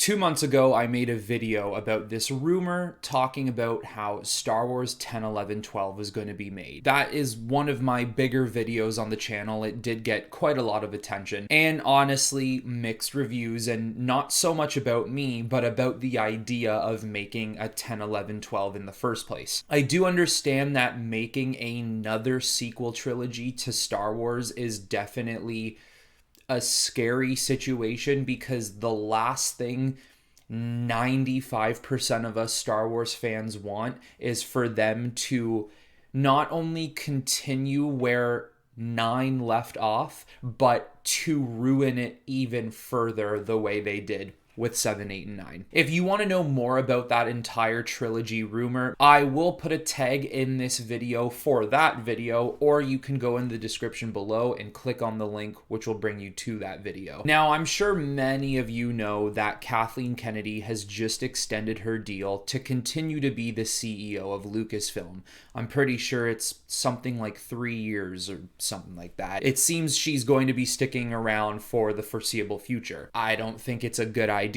2 months ago, I made a video about this rumor talking about how Star Wars 10, 11, 12 is going to be made. That is one of my bigger videos on the channel. It did get quite a lot of attention and honestly mixed reviews, and not so much about me, but about the idea of making a 10, 11, 12 in the first place. I do understand that making another sequel trilogy to Star Wars is definitely a scary situation, because the last thing 95% of us Star Wars fans want is for them to not only continue where 9 left off, but to ruin it even further the way they did with 7, 8, and 9. If you want to know more about that entire trilogy rumor, I will put a tag in this video for that video, or you can go in the description below and click on the link, which will bring you to that video. Now, I'm sure many of you know that Kathleen Kennedy has just extended her deal to continue to be the CEO of Lucasfilm. I'm pretty sure it's something like 3 years or something like that. It seems she's going to be sticking around for the foreseeable future. I don't think it's a good idea.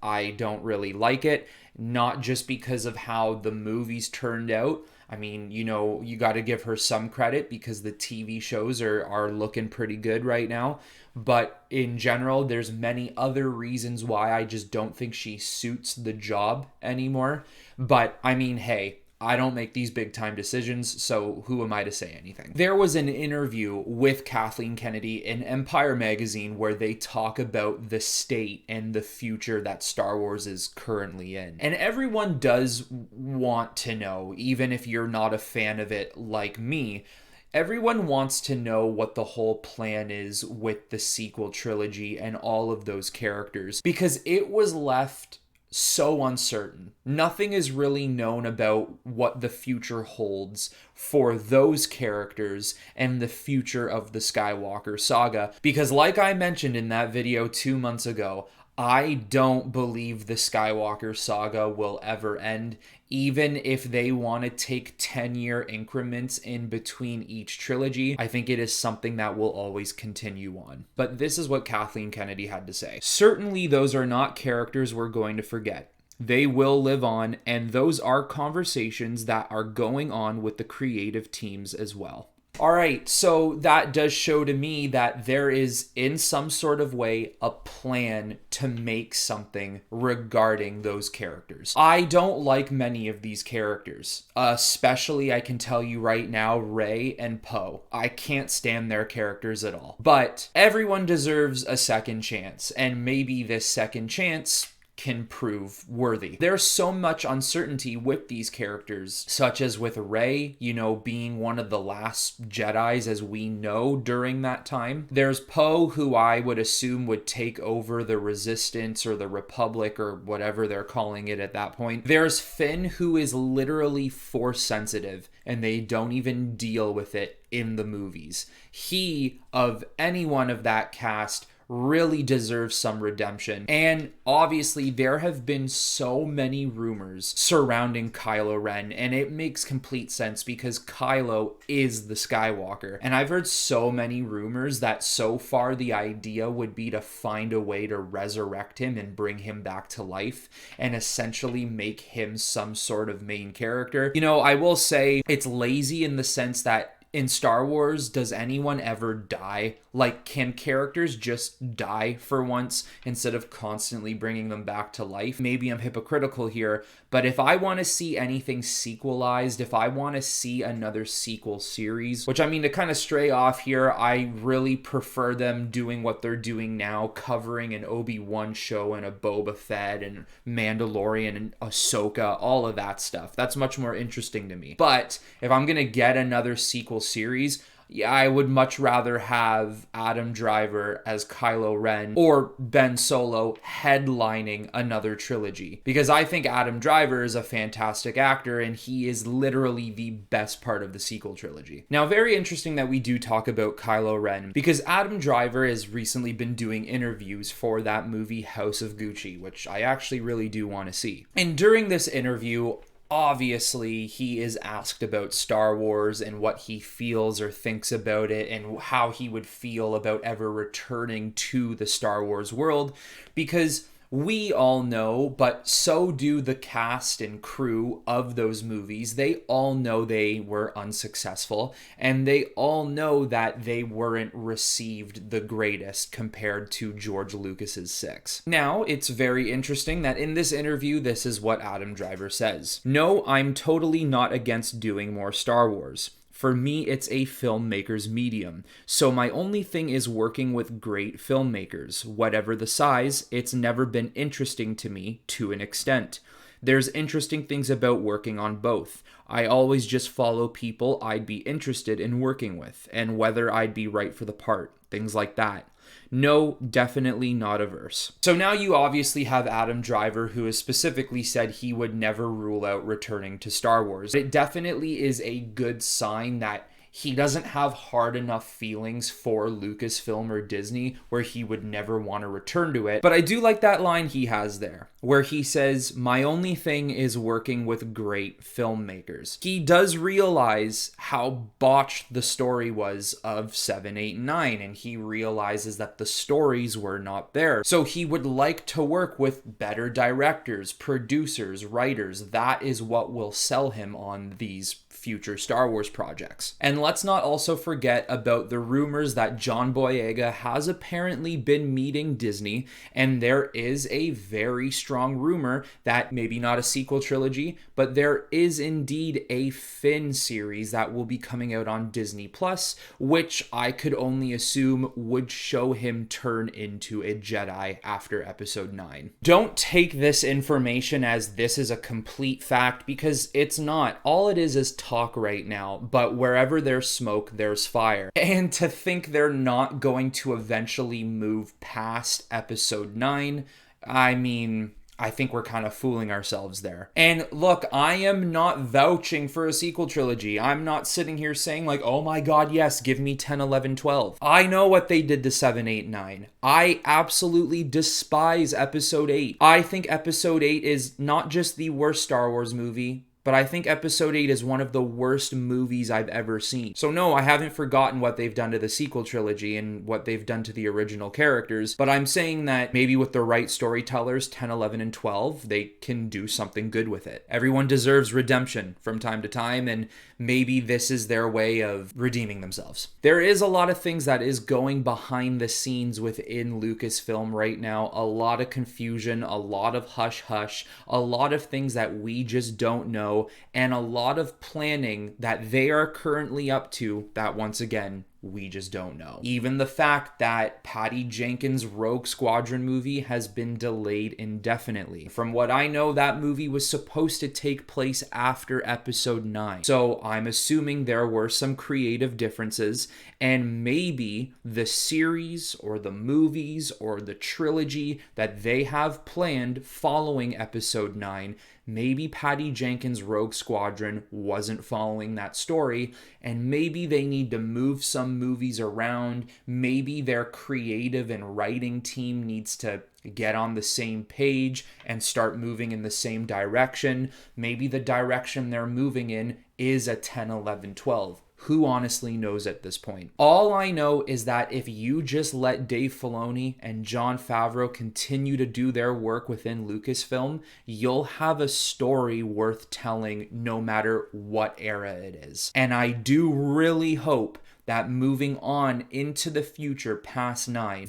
I don't really like it, not just because of how the movies turned out. I mean, you know, you got to give her some credit because the TV shows are looking pretty good right now. But in general, there's many other reasons why I just don't think she suits the job anymore. But I mean, hey, I don't make these big time decisions, so who am I to say anything? There was an interview with Kathleen Kennedy in Empire magazine where they talk about the state and the future that Star Wars is currently in. And everyone does want to know, even if you're not a fan of it like me, everyone wants to know what the whole plan is with the sequel trilogy and all of those characters, because it was left so uncertain. Nothing is really known about what the future holds for those characters and the future of the Skywalker saga, because like I mentioned in that video 2 months ago, I don't believe the Skywalker saga will ever end, even if they want to take 10-year increments in between each trilogy. I think it is something that will always continue on. But this is what Kathleen Kennedy had to say. Certainly, those are not characters we're going to forget. They will live on, and those are conversations that are going on with the creative teams as well. Alright, so that does show to me that there is, in some sort of way, a plan to make something regarding those characters. I don't like many of these characters, especially, I can tell you right now, Rey and Poe. I can't stand their characters at all. But everyone deserves a second chance, and maybe this second chance can prove worthy. There's so much uncertainty with these characters, such as with Rey, you know, being one of the last Jedis as we know during that time. There's Poe, who I would assume would take over the Resistance or the Republic or whatever they're calling it at that point. There's Finn, who is literally Force sensitive, and they don't even deal with it in the movies. He, of anyone of that cast, really deserves some redemption. And obviously there have been so many rumors surrounding Kylo Ren, and it makes complete sense because Kylo is the Skywalker. And I've heard so many rumors that so far the idea would be to find a way to resurrect him and bring him back to life and essentially make him some sort of main character. You know, I will say it's lazy in the sense that in Star Wars, does anyone ever die? Like, can characters just die for once instead of constantly bringing them back to life? Maybe I'm hypocritical here, but if I want to see anything sequelized, if I want to see another sequel series, which I mean, to kind of stray off here, I really prefer them doing what they're doing now, covering an Obi-Wan show and a Boba Fett and Mandalorian and Ahsoka, all of that stuff. That's much more interesting to me. But if I'm going to get another sequel series, yeah, I would much rather have Adam Driver as Kylo Ren or Ben Solo headlining another trilogy, because I think Adam Driver is a fantastic actor and he is literally the best part of the sequel trilogy. Now, very interesting that we do talk about Kylo Ren, because Adam Driver has recently been doing interviews for that movie House of Gucci, which I actually really do want to see. And during this interview, obviously, he is asked about Star Wars and what he feels or thinks about it and how he would feel about ever returning to the Star Wars world, because we all know, but so do the cast and crew of those movies. They all know they were unsuccessful, and they all know that they weren't received the greatest compared to George Lucas's 6. Now, it's very interesting that in this interview, this is what Adam Driver says. "No, I'm totally not against doing more Star Wars. For me, it's a filmmaker's medium. So my only thing is working with great filmmakers. Whatever the size, it's never been interesting to me to an extent. There's interesting things about working on both. I always just follow people I'd be interested in working with, and whether I'd be right for the part. Things like that. No, definitely not averse." So now you obviously have Adam Driver, who has specifically said he would never rule out returning to Star Wars. It definitely is a good sign that he doesn't have hard enough feelings for Lucasfilm or Disney where he would never want to return to it. But I do like that line he has there, where he says, "My only thing is working with great filmmakers." He does realize how botched the story was of 7, 8, and 9, and he realizes that the stories were not there. So he would like to work with better directors, producers, writers. That is what will sell him on these future Star Wars projects. And let's not also forget about the rumors that John Boyega has apparently been meeting Disney, and there is a very strong rumor that maybe not a sequel trilogy, but there is indeed a Finn series that will be coming out on Disney Plus, which I could only assume would show him turn into a Jedi after episode 9. Don't take this information as this is a complete fact, because it's not. All it is talk right now, but wherever there's smoke, there's fire. And to think they're not going to eventually move past episode 9, I mean, I think we're kind of fooling ourselves there. And look, I am not vouching for a sequel trilogy. I'm not sitting here saying like, oh my god, yes, give me 10, 11, 12. I know what they did to 7, 8, 9. I absolutely despise episode 8. I think episode 8 is not just the worst Star Wars movie, but I think episode 8 is one of the worst movies I've ever seen. So no, I haven't forgotten what they've done to the sequel trilogy and what they've done to the original characters, but I'm saying that maybe with the right storytellers, 10, 11, and 12, they can do something good with it. Everyone deserves redemption from time to time, and maybe this is their way of redeeming themselves. There is a lot of things that is going behind the scenes within Lucasfilm right now. A lot of confusion, a lot of hush-hush, a lot of things that we just don't know, and a lot of planning that they are currently up to that, once again, we just don't know. Even the fact that Patty Jenkins' Rogue Squadron movie has been delayed indefinitely. From what I know, that movie was supposed to take place after episode 9. So I'm assuming there were some creative differences, and maybe the series or the movies or the trilogy that they have planned following episode 9, maybe Patty Jenkins' Rogue Squadron wasn't following that story, and maybe they need to move some movies around. Maybe their creative and writing team needs to get on the same page and start moving in the same direction. Maybe the direction they're moving in is a 10, 11, 12. Who honestly knows at this point? All I know is that if you just let Dave Filoni and Jon Favreau continue to do their work within Lucasfilm, you'll have a story worth telling no matter what era it is. And I do really hope that moving on into the future past 9,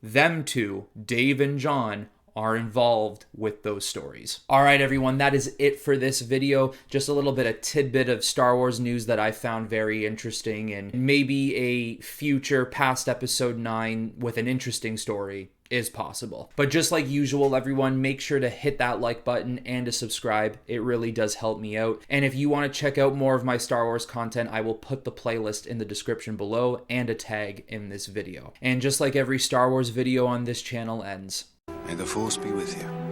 them two, Dave and Jon, are involved with those stories. All right, everyone, that is it for this video. Just a little bit of tidbit of Star Wars news that I found very interesting, and maybe a future past episode 9 with an interesting story is possible. But just like usual, everyone, make sure to hit that like button and to subscribe. It really does help me out. And if you want to check out more of my Star Wars content, I will put the playlist in the description below and a tag in this video. And just like every Star Wars video on this channel ends, may the Force be with you.